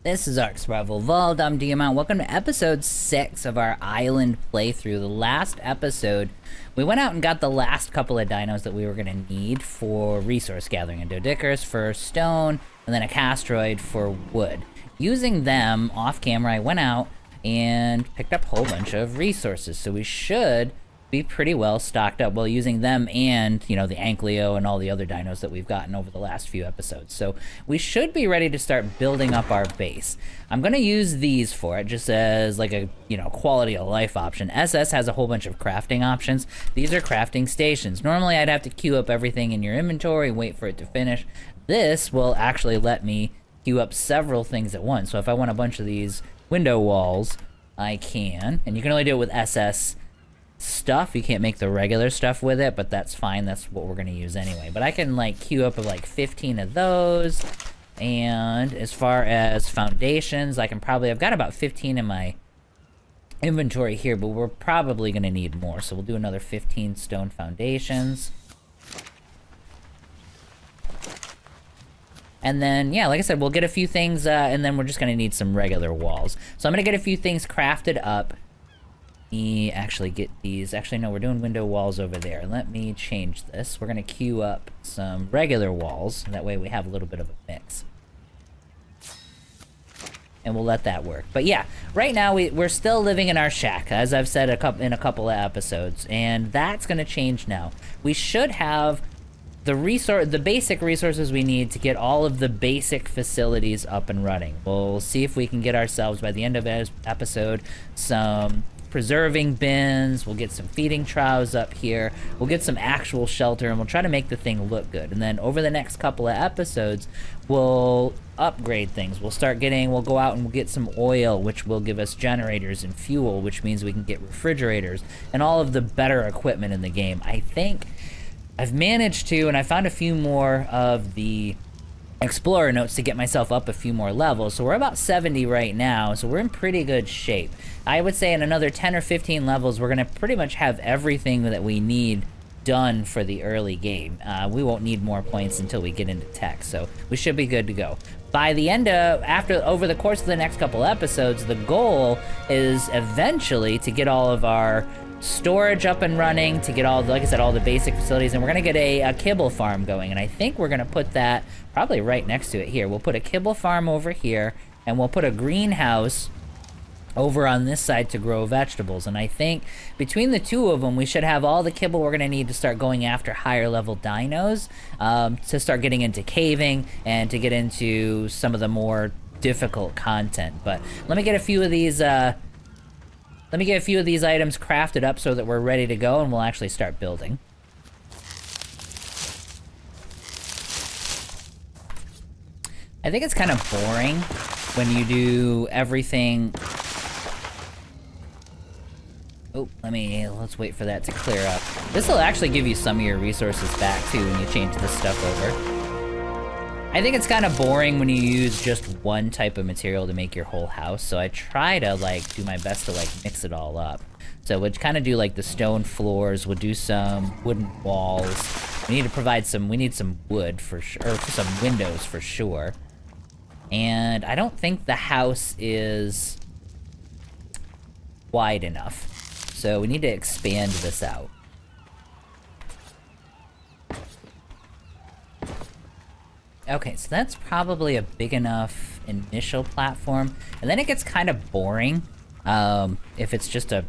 This is Ark Survival Vault. I'm Diamond. Welcome to episode 6 of our island playthrough. The last episode, we went out and got the last couple of dinos that we were going to need for resource gathering. A Dodicarus for stone, and then a Castroid for wood. Using them, off camera, I went out and picked up a whole bunch of resources. So we should be pretty well stocked up while using them and, you know, the Ankylo and all the other dinos that we've gotten over the last few episodes. So we should be ready to start building up our base. I'm going to use these for it just as like a, you know, quality of life option. SS has a whole bunch of crafting options. These are crafting stations. Normally I'd have to queue up everything in your inventory, wait for it to finish. This will actually let me queue up several things at once. So if I want a bunch of these window walls, I can. And you can only do it with SS stuff. You can't make the regular stuff with it, but that's fine. That's what we're going to use anyway. But I can like queue up like 15 of those. And as far as foundations, I can probably, I've got about 15 in my inventory here, but we're probably going to need more. So we'll do another 15 stone foundations. And then, yeah, like I said, we'll get a few things, and then we're just going to need some regular walls. So I'm going to get a few things crafted up. Me actually get these. Actually, no, we're doing window walls over there. Let me change this. We're going to queue up some regular walls. That way we have a little bit of a mix. And we'll let that work. But yeah, right now we're still living in our shack, as I've said in a couple of episodes. And that's going to change now. We should have the basic resources we need to get all of the basic facilities up and running. We'll see if we can get ourselves, by the end of this episode, some preserving bins. We'll get some feeding troughs up here. We'll get some actual shelter, and we'll try to make the thing look good. And then over the next couple of episodes, we'll upgrade things. We'll go out and we'll get some oil, which will give us generators and fuel, which means we can get refrigerators and all of the better equipment in the game. I think I've managed to, and I found a few more of the Explorer notes to get myself up a few more levels. So we're about 70 right now, so we're in pretty good shape. I would say in another 10 or 15 levels, we're gonna pretty much have everything that we need done for the early game. We won't need more points until we get into tech, so we should be good to go. By the end of, over the course of the next couple episodes, the goal is eventually to get all of our storage up and running, to get all, like I said, all the basic facilities, and we're gonna get a kibble farm going, and I think we're gonna put that probably right next to it here. We'll put a kibble farm over here, and we'll put a greenhouse over on this side to grow vegetables. And I think between the two of them, we should have all the kibble we're gonna need to start going after higher level dinos, to start getting into caving and to get into some of the more difficult content. But let me get a few of these items crafted up so that we're ready to go, and we'll actually start building. I think it's kind of boring when you do everything. Oh, let's wait for that to clear up. This will actually give you some of your resources back too when you change this stuff over. I think it's kind of boring when you use just one type of material to make your whole house, so I try to like do my best to like mix it all up. So we'd kind of do like the stone floors, we'll do some wooden walls. We need to provide we need some wood for sure, or some windows for sure. And I don't think the house is wide enough, so we need to expand this out. Okay, so that's probably a big enough initial platform, and then it gets kind of boring if it's just a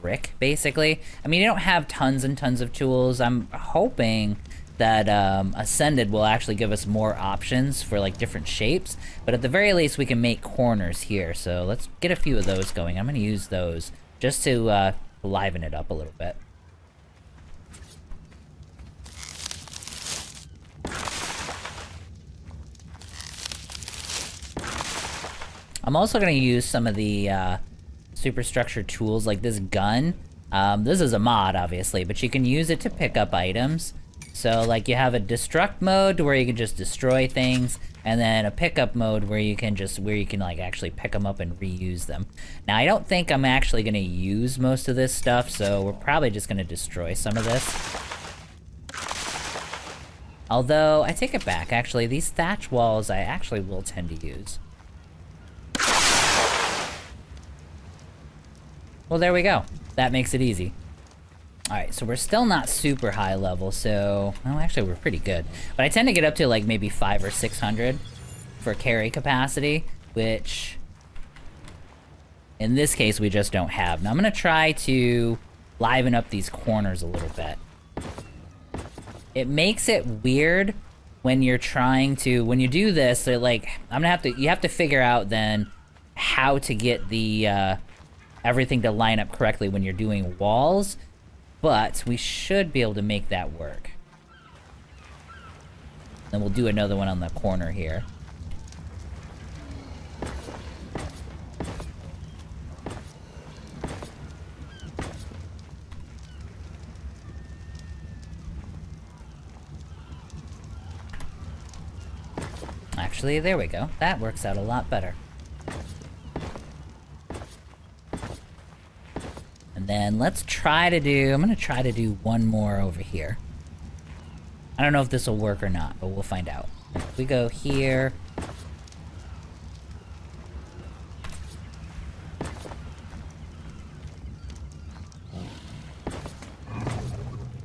brick, basically. I mean, you don't have tons and tons of tools. I'm hoping that Ascended will actually give us more options for like different shapes, but at the very least we can make corners here. So let's get a few of those going. I'm gonna use those just to liven it up a little bit. I'm also gonna use some of the superstructure tools, like this gun. This is a mod, obviously, but you can use it to pick up items. So, like, you have a destruct mode where you can just destroy things, and then a pickup mode where you can like actually pick them up and reuse them. Now, I don't think I'm actually gonna use most of this stuff, so we're probably just gonna destroy some of this. Although, I take it back, actually, these thatch walls I actually will tend to use. Well, there we go. That makes it easy. Alright, so we're still not super high level, so... Well, actually, we're pretty good. But I tend to get up to, like, maybe 500 or 600 for carry capacity, which... in this case, we just don't have. Now, I'm gonna try to liven up these corners a little bit. It makes it weird when you're trying to... when you do this, so, like, you have to figure out, then, how to get the, everything to line up correctly when you're doing walls, but we should be able to make that work. Then we'll do another one on the corner here. Actually, there we go. That works out a lot better. And then let's try to do... I'm gonna try to do one more over here. I don't know if this will work or not, but we'll find out. If we go here...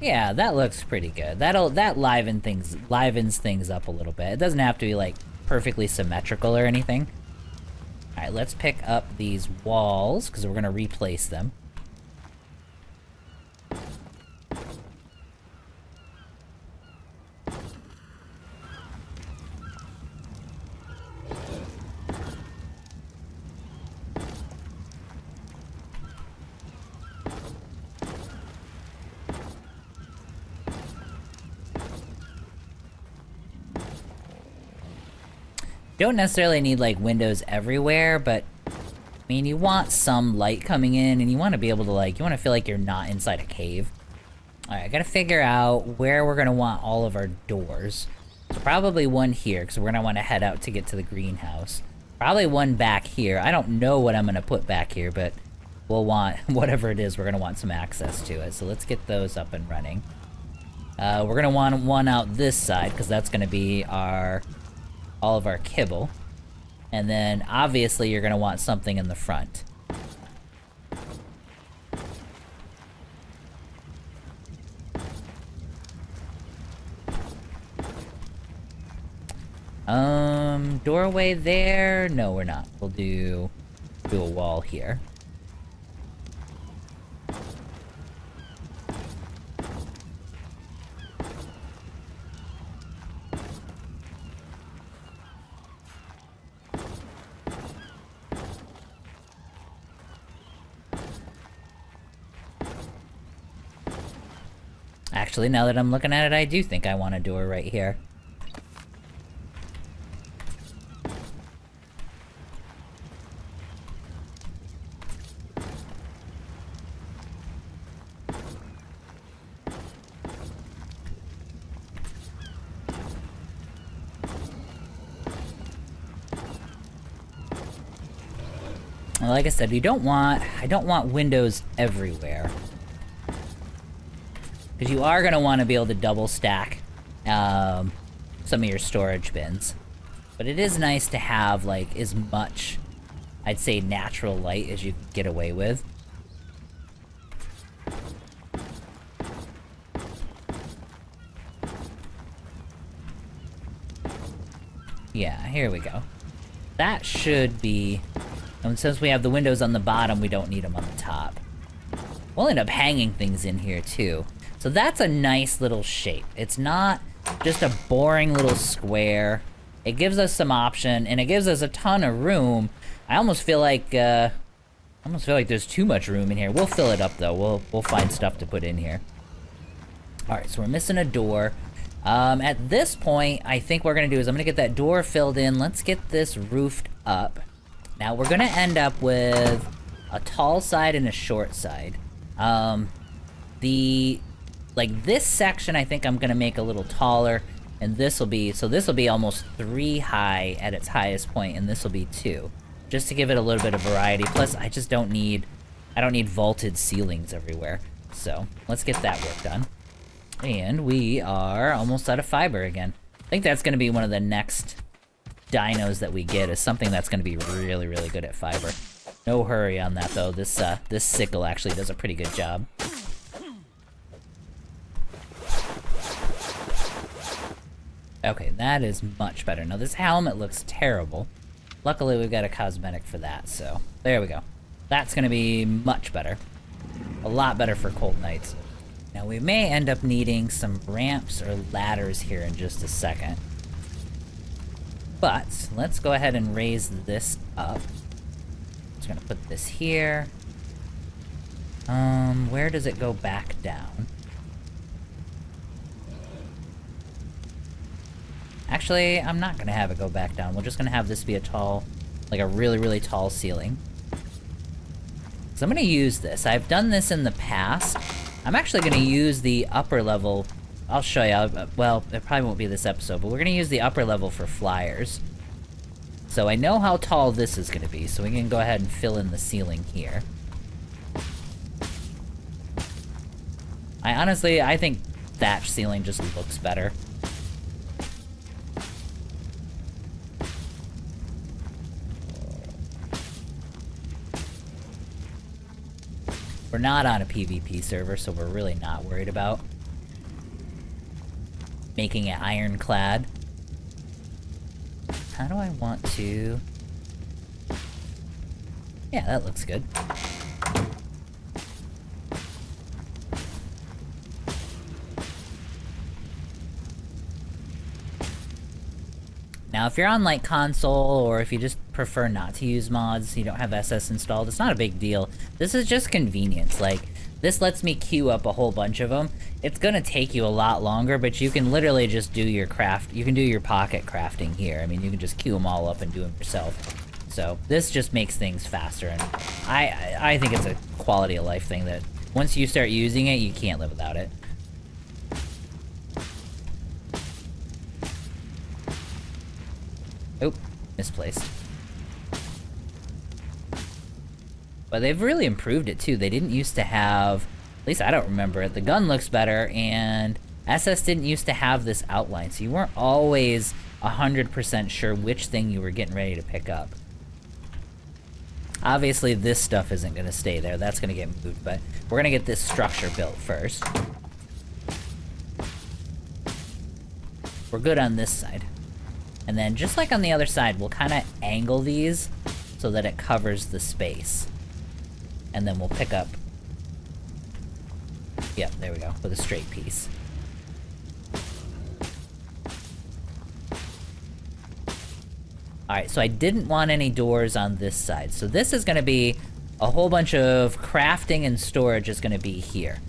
yeah, that looks pretty good. That livens things up a little bit. It doesn't have to be, like, perfectly symmetrical or anything. Alright, let's pick up these walls, because we're gonna replace them. Don't necessarily need, like, windows everywhere, but, I mean, you want some light coming in, and you want to be able to, like, you want to feel like you're not inside a cave. Alright, I gotta figure out where we're gonna want all of our doors. So probably one here, because we're gonna want to head out to get to the greenhouse. Probably one back here. I don't know what I'm gonna put back here, but we'll want, whatever it is, we're gonna want some access to it. So let's get those up and running. We're gonna want one out this side, because that's gonna be all of our kibble. And then, obviously, you're gonna want something in the front. Doorway there? No, we're not. We'll do a wall here. Actually, now that I'm looking at it, I do think I want a door right here. Well, like I said, I don't want windows everywhere. Because you are going to want to be able to double stack some of your storage bins. But it is nice to have, like, as much, I'd say, natural light as you can get away with. Yeah, here we go. That should be... and since we have the windows on the bottom, we don't need them on the top. We'll end up hanging things in here, too. So that's a nice little shape. It's not just a boring little square. It gives us some option, and it gives us a ton of room. I almost feel like there's too much room in here. We'll fill it up, though. We'll find stuff to put in here. Alright, so we're missing a door. At this point, I think what we're gonna do is I'm gonna get that door filled in. Let's get this roofed up. Now, we're gonna end up with a tall side and a short side. Like, this section, I think I'm gonna make a little taller, and this'll be almost 3 high at its highest point, and this'll be 2. Just to give it a little bit of variety. Plus, I don't need vaulted ceilings everywhere. So, let's get that work done. And we are almost out of fiber again. I think that's gonna be one of the next dinos that we get, is something that's gonna be really, really good at fiber. No hurry on that though. This sickle actually does a pretty good job. Okay, that is much better. Now this helmet looks terrible. Luckily we've got a cosmetic for that, so there we go. That's gonna be much better. A lot better for cold nights. Now we may end up needing some ramps or ladders here in just a second. But let's go ahead and raise this up. Just gonna put this here. Where does it go back down? Actually, I'm not gonna have it go back down. We're just gonna have this be a tall, like a really, really tall ceiling. So I'm gonna use this. I've done this in the past. I'm actually gonna use the upper level. I'll show you. Well, it probably won't be this episode, but we're gonna use the upper level for flyers. So I know how tall this is gonna be, so we can go ahead and fill in the ceiling here. I think thatch ceiling just looks better. We're not on a PvP server, so we're really not worried about making it ironclad. How do I want to... Yeah, that looks good. Now, if you're on, like, console, or if you just prefer not to use mods, you don't have SS installed, it's not a big deal. This is just convenience. Like, this lets me queue up a whole bunch of them. It's gonna take you a lot longer, but you can literally just do your craft. You can do your pocket crafting here. I mean, you can just queue them all up and do them yourself. So, this just makes things faster, and I think it's a quality of life thing that once you start using it, you can't live without it. Oh, misplaced. But they've really improved it too. They didn't used to have, at least I don't remember it, the gun looks better, and SS didn't used to have this outline, so you weren't always 100% sure which thing you were getting ready to pick up. Obviously this stuff isn't gonna stay there, that's gonna get moved, but we're gonna get this structure built first. We're good on this side. And then, just like on the other side, we'll kind of angle these so that it covers the space. And then we'll pick up... Yep, there we go, with a straight piece. Alright, so I didn't want any doors on this side. So this is going to be a whole bunch of crafting and storage is going to be here.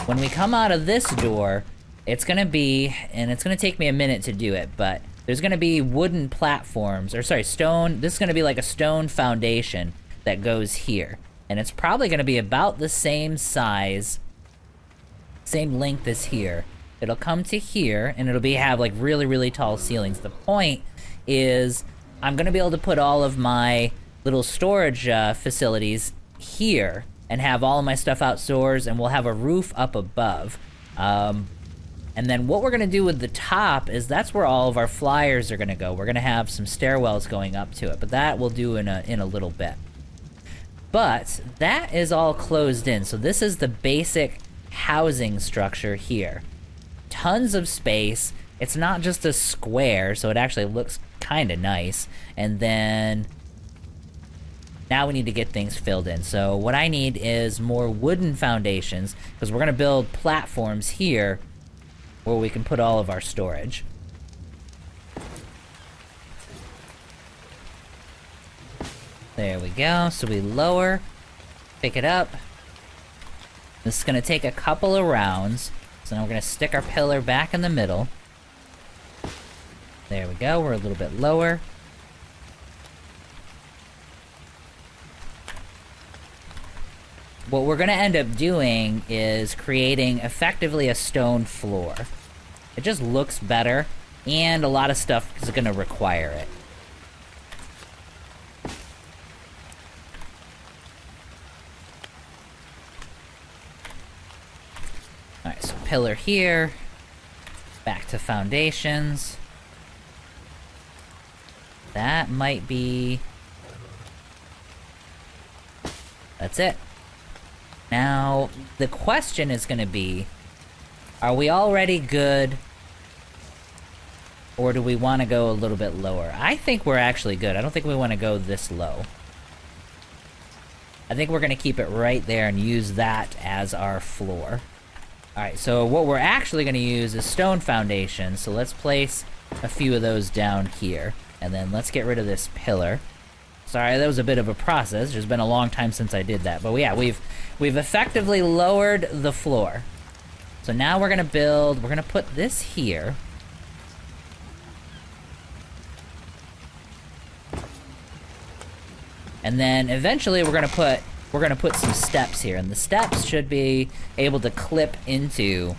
When we come out of this door, it's going to be... And it's going to take me a minute to do it, but... There's gonna be wooden platforms, or sorry, stone. This is gonna be like a stone foundation that goes here. And it's probably gonna be about the same size, same length as here. It'll come to here, and it'll have like really, really tall ceilings. The point is, I'm gonna be able to put all of my little storage facilities here, and have all of my stuff outdoors, and we'll have a roof up above. And then what we're gonna do with the top is that's where all of our flyers are gonna go. We're gonna have some stairwells going up to it, but that we'll do in a little bit. But that is all closed in, so this is the basic housing structure here. Tons of space. It's not just a square, so it actually looks kinda nice. And then now we need to get things filled in. So what I need is more wooden foundations, because we're gonna build platforms here where we can put all of our storage. There we go, so we lower, pick it up. This is gonna take a couple of rounds, so now we're gonna stick our pillar back in the middle. There we go, we're a little bit lower. What we're gonna end up doing is creating effectively a stone floor. It just looks better, and a lot of stuff is gonna require it. Alright, so pillar here, back to foundations. That might be... That's it. Now, the question is gonna be, are we already good? Or do we want to go a little bit lower? I think we're actually good. I don't think we want to go this low. I think we're gonna keep it right there and use that as our floor. Alright, so what we're actually gonna use is stone foundation, so let's place a few of those down here. And then let's get rid of this pillar. Sorry, that was a bit of a process. It's been a long time since I did that. But yeah, we've effectively lowered the floor. So now we're gonna build, we're gonna put this here. And then eventually we're gonna put some steps here, and the steps should be able to clip into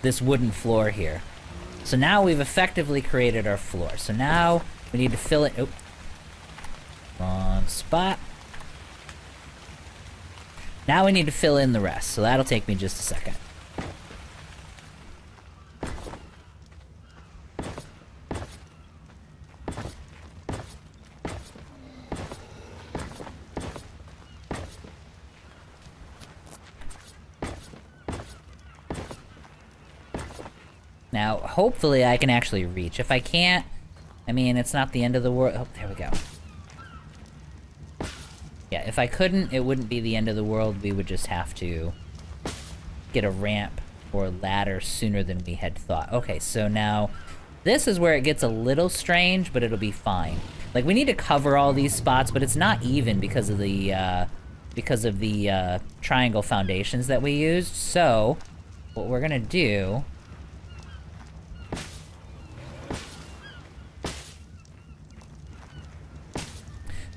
this wooden floor here. So now we've effectively created our floor. So now we need to fill it. Oh, wrong spot. Now we need to fill in the rest. So that'll take me just a second. Now, hopefully I can actually reach. If I can't, I mean, it's not the end of the world. Oh, there we go. Yeah, if I couldn't, it wouldn't be the end of the world. We would just have to get a ramp or ladder sooner than we had thought. Okay, so now this is where it gets a little strange, but it'll be fine. Like, we need to cover all these spots, but it's not even because of the triangle foundations that we used. So, what we're gonna do...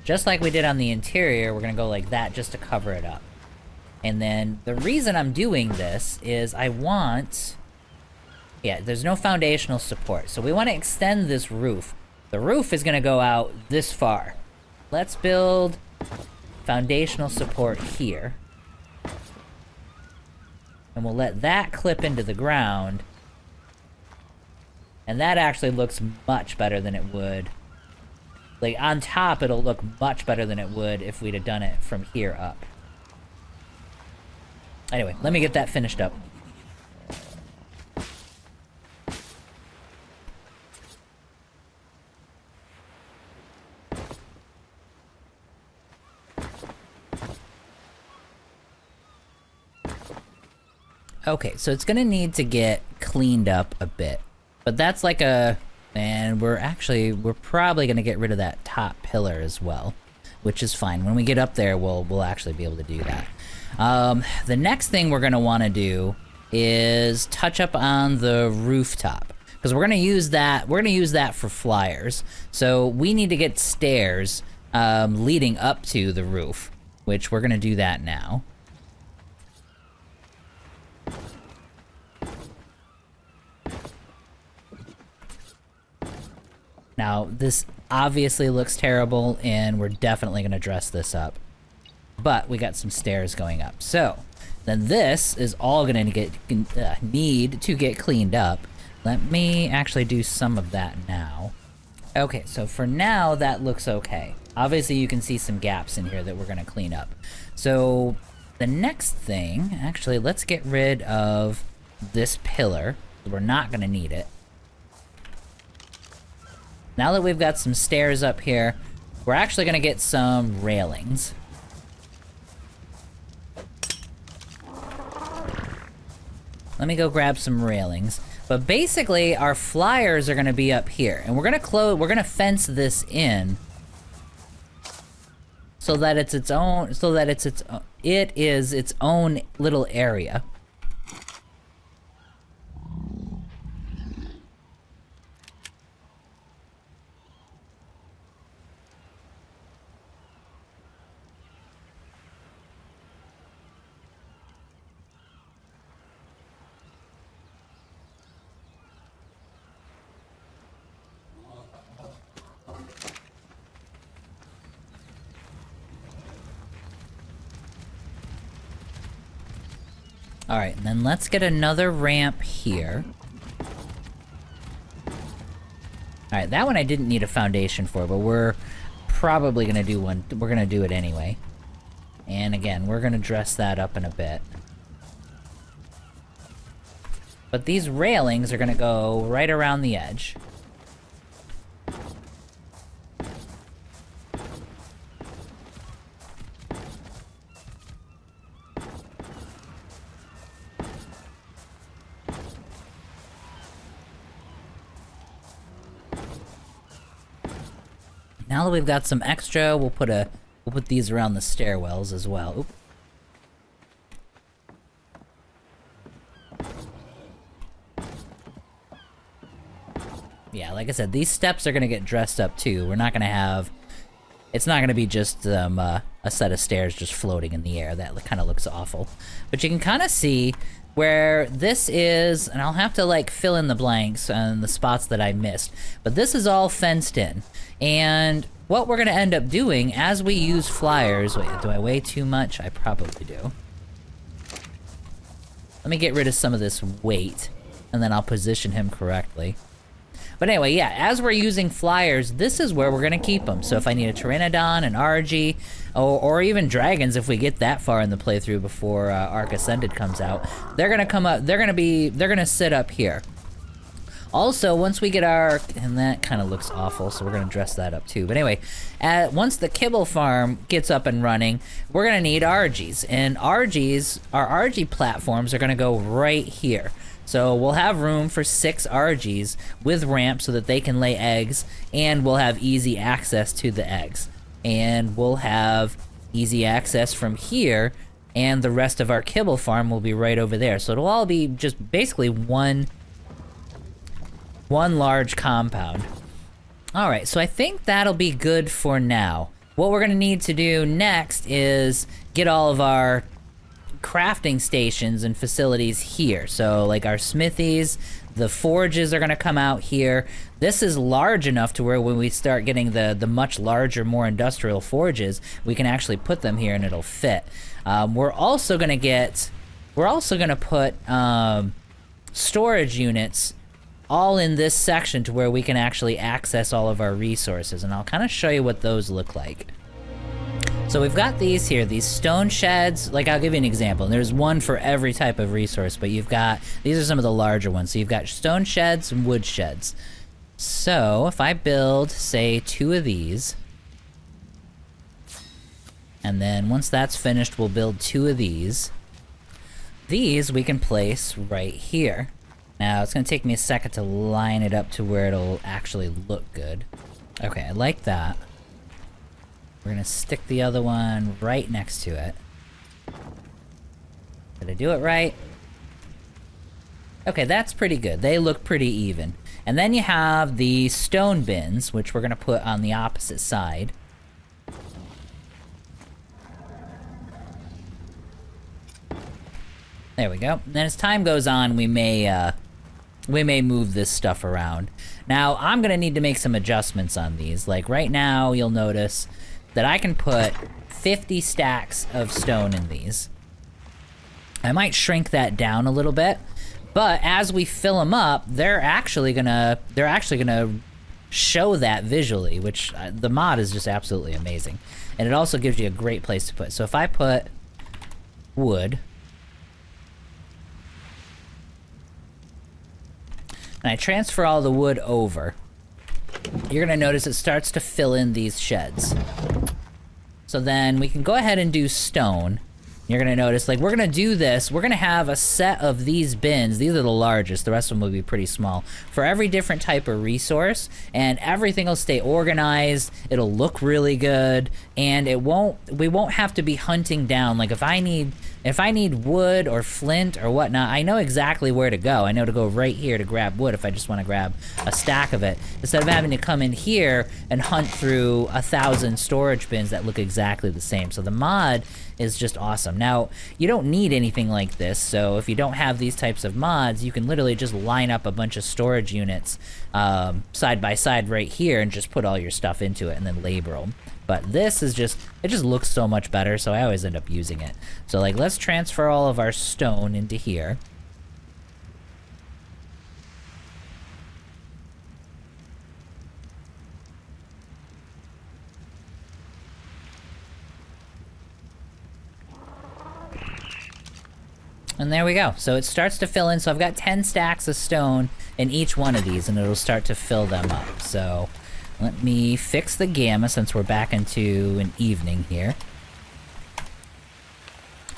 just like we did on the interior, we're gonna go like that just to cover it up. And then the reason I'm doing this is I want... yeah, there's no foundational support, so we want to extend this roof. The roof is gonna go out this far. Let's build foundational support here. And we'll let that clip into the ground. And that actually looks much better than it would. Like, on top, it'll look much better than it would if we'd have done it from here up. Anyway, let me get that finished up. Okay, so it's gonna need to get cleaned up a bit. But that's like a... and we're probably gonna get rid of that top pillar as well, which is fine. When we get up there, we'll actually be able to do that. The next thing we're gonna want to do is touch up on the rooftop, because we're gonna use that. We're gonna use that for flyers. So we need to get stairs leading up to the roof, which we're gonna do that now. Now, this obviously looks terrible, and we're definitely going to dress this up. But we got some stairs going up. So, then this is all going to need to get cleaned up. Let me actually do some of that now. Okay, so for now, that looks okay. Obviously, you can see some gaps in here that we're going to clean up. So, the next thing... actually, let's get rid of this pillar. We're not going to need it. Now that we've got some stairs up here, we're actually gonna get some railings. Let me go grab some railings. But basically, our flyers are gonna be up here, and we're gonna fence this in so that it is its own little area. Alright, and then let's get another ramp here. Alright, that one I didn't need a foundation for, but we're probably gonna do one. We're gonna do it anyway. And again, we're gonna dress that up in a bit. But these railings are gonna go right around the edge. Now that we've got some extra, we'll put these around the stairwells as well. Oop. Yeah, like I said, these steps are gonna get dressed up too. We're not gonna have... It's not gonna be just a set of stairs just floating in the air. That kind of looks awful. But you can kind of see where this is, and I'll have to like fill in the blanks and the spots that I missed. But this is all fenced in. And what we're gonna end up doing as we use flyers... Wait, do I weigh too much? I probably do. Let me get rid of some of this weight, and then I'll position him correctly. But anyway, yeah, as we're using flyers, this is where we're gonna keep them. So if I need a Pteranodon, an Argy, or even dragons, if we get that far in the playthrough before Ark Ascended comes out, they're gonna come up. They're gonna sit up here. Also, once we get our... And that kind of looks awful, so we're going to dress that up too. But anyway, once the kibble farm gets up and running, we're going to need Argies. And Argies, our Argy platforms are going to go right here. So we'll have room for 6 Argies with ramps so that they can lay eggs, and we'll have easy access to the eggs. And we'll have easy access from here, and the rest of our kibble farm will be right over there. So it'll all be just basically one large compound. Alright, so I think that'll be good for now. What we're gonna need to do next is get all of our crafting stations and facilities here. So, like our smithies, the forges are gonna come out here. This is large enough to where when we start getting the much larger, more industrial forges, we can actually put them here and it'll fit. We're also gonna put storage units all in this section to where we can actually access all of our resources, and I'll kind of show you what those look like. So we've got these here, these stone sheds. Like, I'll give you an example, and there's one for every type of resource, but you've got, these are some of the larger ones. So you've got stone sheds and wood sheds. So if I build, say, 2 of these, and then once that's finished, we'll build 2 of these. These we can place right here. Now, it's going to take me a second to line it up to where it'll actually look good. Okay, I like that. We're going to stick the other one right next to it. Did I do it right? Okay, that's pretty good. They look pretty even. And then you have the stone bins, which we're going to put on the opposite side. There we go. And then as time goes on, we may move this stuff around. Now, I'm gonna need to make some adjustments on these. Like right now, you'll notice that I can put 50 stacks of stone in these. I might shrink that down a little bit, but as we fill them up, they're actually gonna show that visually, which the mod is just absolutely amazing. And it also gives you a great place to put. So if I put wood, and I transfer all the wood over, you're gonna notice it starts to fill in these sheds. So then we can go ahead and do stone. You're gonna notice, like, we're gonna do this, we're gonna have a set of these bins, these are the largest, the rest of them will be pretty small, for every different type of resource, and everything will stay organized, it'll look really good, and we won't have to be hunting down, like if I need wood or flint or whatnot, I know exactly where to go. I know to go right here to grab wood if I just want to grab a stack of it, instead of having to come in here and hunt through 1,000 storage bins that look exactly the same. So the mod is just awesome. Now, you don't need anything like this, so if you don't have these types of mods, you can literally just line up a bunch of storage units side by side right here and just put all your stuff into it and then label them. But this is just, it just looks so much better, so I always end up using it. So like, let's transfer all of our stone into here. And there we go. So it starts to fill in. So I've got 10 stacks of stone in each one of these, and it'll start to fill them up. So let me fix the gamma since we're back into an evening here.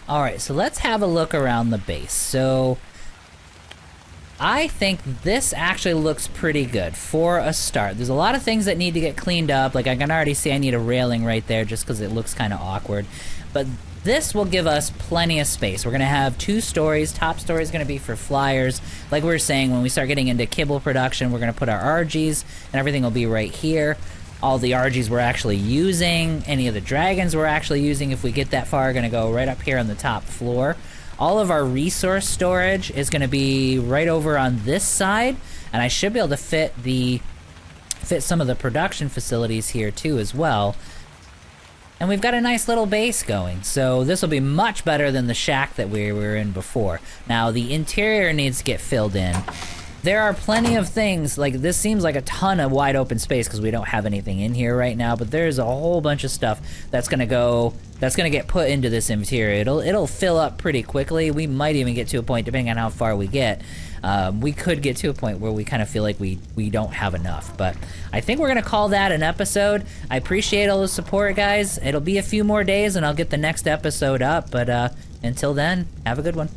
Alright, so let's have a look around the base. So I think this actually looks pretty good for a start. There's a lot of things that need to get cleaned up. Like I can already see I need a railing right there just because it looks kind of awkward. But this will give us plenty of space. We're going to have 2 stories. Top story is going to be for flyers. Like we were saying, when we start getting into kibble production, we're going to put our RGs and everything will be right here. All the RGs we're actually using, any of the dragons we're actually using, if we get that far, are going to go right up here on the top floor. All of our resource storage is going to be right over on this side, and I should be able to fit some of the production facilities here too as well. And we've got a nice little base going, so this will be much better than the shack that we were in before. Now the interior needs to get filled in. There are plenty of things, like this seems like a ton of wide open space because we don't have anything in here right now, but there's a whole bunch of stuff that's gonna get put into this interior. It'll fill up pretty quickly. We might even get to a point, depending on how far we get, we could get to a point where we kind of feel like we don't have enough. But I think we're gonna call that an episode. I appreciate all the support, guys. It'll be a few more days and I'll get the next episode up, but until then, have a good one.